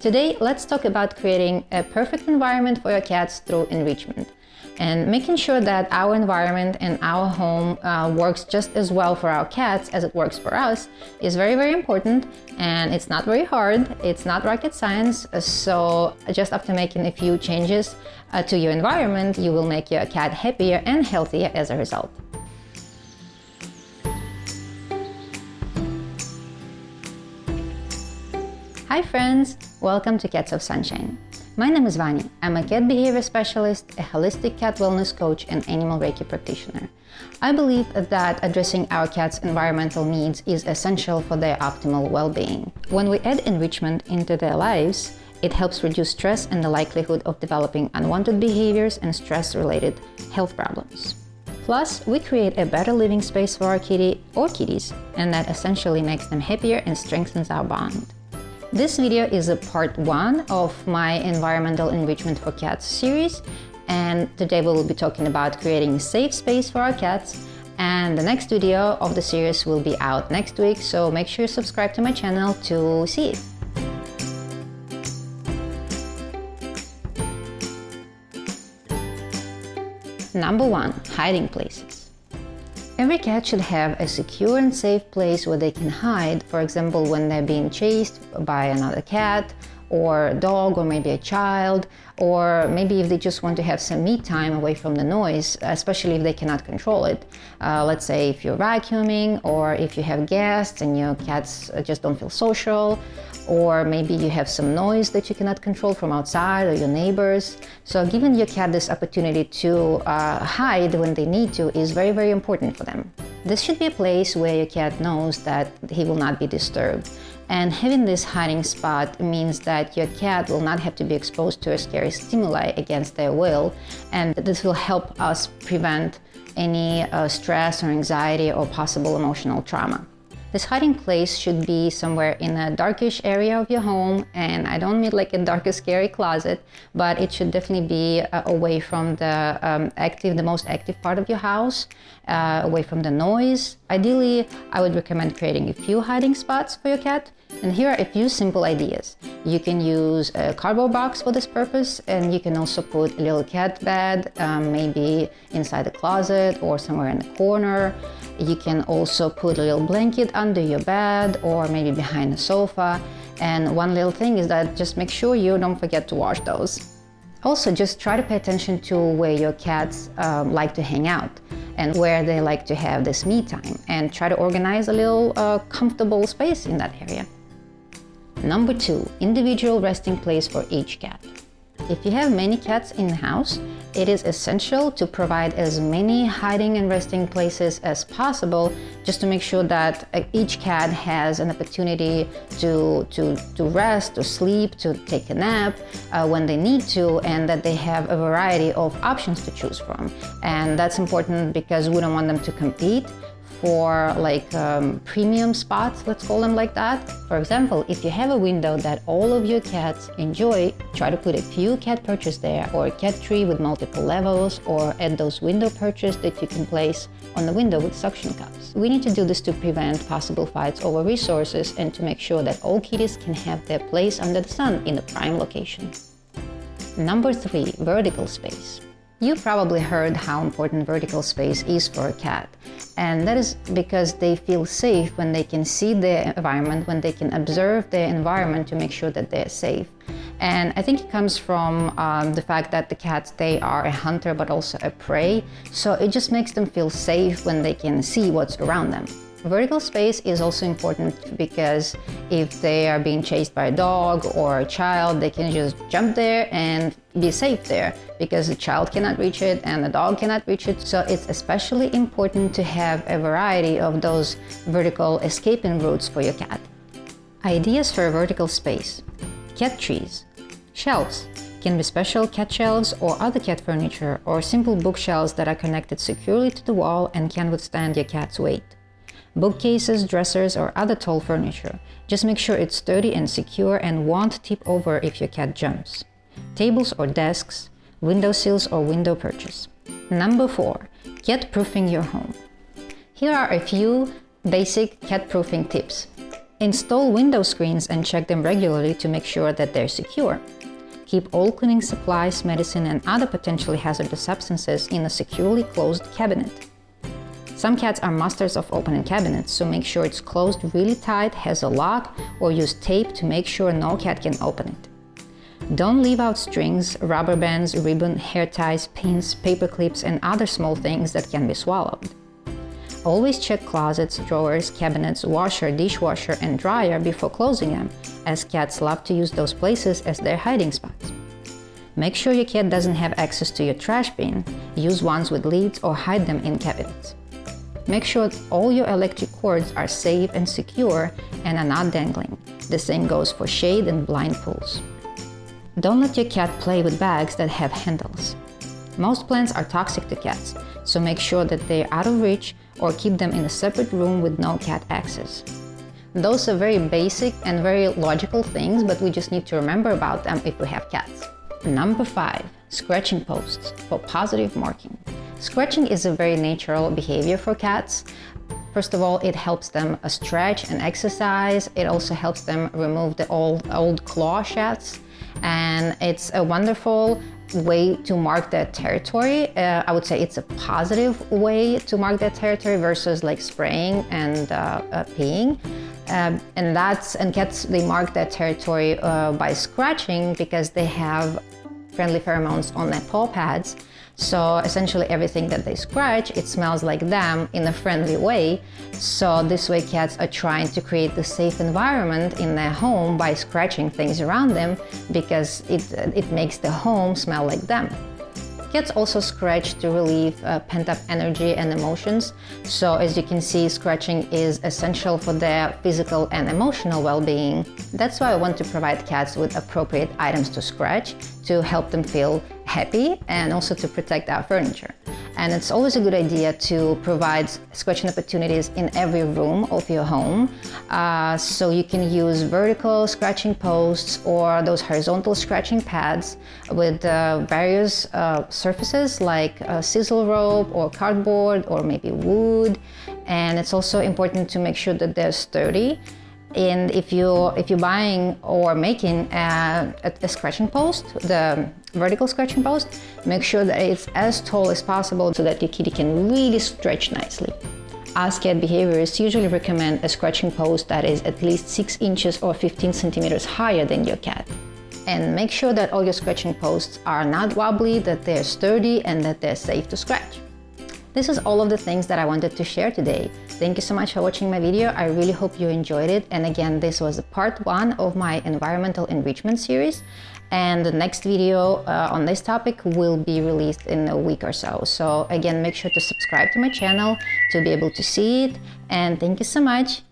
Today, let's talk about creating a perfect environment for your cats through enrichment. And making sure that our environment and our home works just as well for our cats as it works for us is very, very important. And it's not very hard. It's not rocket science. So just after making a few changes to your environment, you will make your cat happier and healthier as a result. Hi friends, welcome to Cats of Sunshine. My name is Vanya. I'm a cat behavior specialist, a holistic cat wellness coach, and animal Reiki practitioner. I believe that addressing our cats' environmental needs is essential for their optimal well-being. When we add enrichment into their lives, it helps reduce stress and the likelihood of developing unwanted behaviors and stress-related health problems. Plus, we create a better living space for our kitty or kitties, and that essentially makes them happier and strengthens our bond. This video is a part 1 of my Environmental Enrichment for Cats series, and today we will be talking about creating a safe space for our cats, and the next video of the series will be out next week, so make sure you subscribe to my channel to see it. Number 1. Hiding places. Every cat should have a secure and safe place where they can hide, for example, when they're being chased by another cat or a dog or maybe a child, or maybe if they just want to have some me time away from the noise, especially if they cannot control it. Let's say if you're vacuuming, or if you have guests and your cats just don't feel social, or maybe you have some noise that you cannot control from outside or your neighbors. So giving your cat this opportunity to hide when they need to is very, very important for them. This should be a place where your cat knows that he will not be disturbed. And having this hiding spot means that your cat will not have to be exposed to a scary stimuli against their will, and this will help us prevent any stress or anxiety or possible emotional trauma. This hiding place should be somewhere in a darkish area of your home, and I don't mean like a dark, scary closet, but it should definitely be away from the most active part of your house, away from the noise. Ideally, I would recommend creating a few hiding spots for your cat, and here are a few simple ideas. You can use a cardboard box for this purpose, and you can also put a little cat bed, maybe inside the closet or somewhere in the corner. You can also put a little blanket under your bed or maybe behind the sofa. And one little thing is that just make sure you don't forget to wash those. Also, just try to pay attention to where your cats like to hang out and where they like to have this me time, and try to organize a little comfortable space in that area. Number 2, individual resting place for each cat. If you have many cats in the house, it is essential to provide as many hiding and resting places as possible, just to make sure that each cat has an opportunity to rest, to sleep, to take a nap when they need to, and that they have a variety of options to choose from. And that's important because we don't want them to compete for premium spots, let's call them like that. For example, if you have a window that all of your cats enjoy, try to put a few cat perches there, or a cat tree with multiple levels, or add those window perches that you can place on the window with suction cups. We need to do this to prevent possible fights over resources and to make sure that all kitties can have their place under the sun in the prime location. Number 3, vertical space. You probably heard how important vertical space is for a cat, and that is because they feel safe when they can see their environment, when they can observe their environment to make sure that they're safe. And I think it comes from the fact that the cats, they are a hunter but also a prey, so it just makes them feel safe when they can see what's around them. Vertical space is also important because if they are being chased by a dog or a child, they can just jump there and be safe there, because the child cannot reach it and the dog cannot reach it. So it's especially important to have a variety of those vertical escaping routes for your cat. Ideas for a vertical space: cat trees, shelves. Can be special cat shelves or other cat furniture, or simple bookshelves that are connected securely to the wall and can withstand your cat's weight. Bookcases, dressers, or other tall furniture. Just make sure it's sturdy and secure and won't tip over if your cat jumps. Tables or desks, windowsills or window perches. Number 4, cat-proofing your home. Here are a few basic cat-proofing tips. Install window screens and check them regularly to make sure that they're secure. Keep all cleaning supplies, medicine, and other potentially hazardous substances in a securely closed cabinet. Some cats are masters of opening cabinets, so make sure it's closed really tight, has a lock, or use tape to make sure no cat can open it. Don't leave out strings, rubber bands, ribbon, hair ties, pins, paper clips, and other small things that can be swallowed. Always check closets, drawers, cabinets, washer, dishwasher, and dryer before closing them, as cats love to use those places as their hiding spots. Make sure your cat doesn't have access to your trash bin. Use ones with lids or hide them in cabinets. Make sure all your electric cords are safe and secure and are not dangling. The same goes for shade and blind pulls. Don't let your cat play with bags that have handles. Most plants are toxic to cats, so make sure that they're out of reach or keep them in a separate room with no cat access. Those are very basic and very logical things, but we just need to remember about them if we have cats. Number 5. Scratching posts for positive marking. Scratching is a very natural behavior for cats. First of all, it helps them stretch and exercise. It also helps them remove the old claw sheds. And it's a wonderful way to mark their territory. I would say it's a positive way to mark their territory versus like spraying and peeing. And cats, they mark their territory by scratching because they have friendly pheromones on their paw pads. So essentially everything that they scratch, it smells like them in a friendly way. So this way cats are trying to create a safe environment in their home by scratching things around them because it makes the home smell like them. Cats also scratch to relieve pent-up energy and emotions. So as you can see, scratching is essential for their physical and emotional well-being. That's why I want to provide cats with appropriate items to scratch to help them feel happy and also to protect our furniture. And it's always a good idea to provide scratching opportunities in every room of your home. So you can use vertical scratching posts or those horizontal scratching pads with various surfaces like sizzle rope or cardboard or maybe wood. And it's also important to make sure that they're sturdy. And if you're buying or making a scratching post, the vertical scratching post, make sure that it's as tall as possible so that your kitty can really stretch nicely. Us cat behaviorists usually recommend a scratching post that is at least 6 inches or 15 centimeters higher than your cat. And make sure that all your scratching posts are not wobbly, that they're sturdy, and that they're safe to scratch. This is all of the things that I wanted to share today. Thank you so much for watching my video. I really hope you enjoyed it. And again, this was part 1 of my environmental enrichment series. And the next video on this topic will be released in a week or so. So again, make sure to subscribe to my channel to be able to see it. And thank you so much.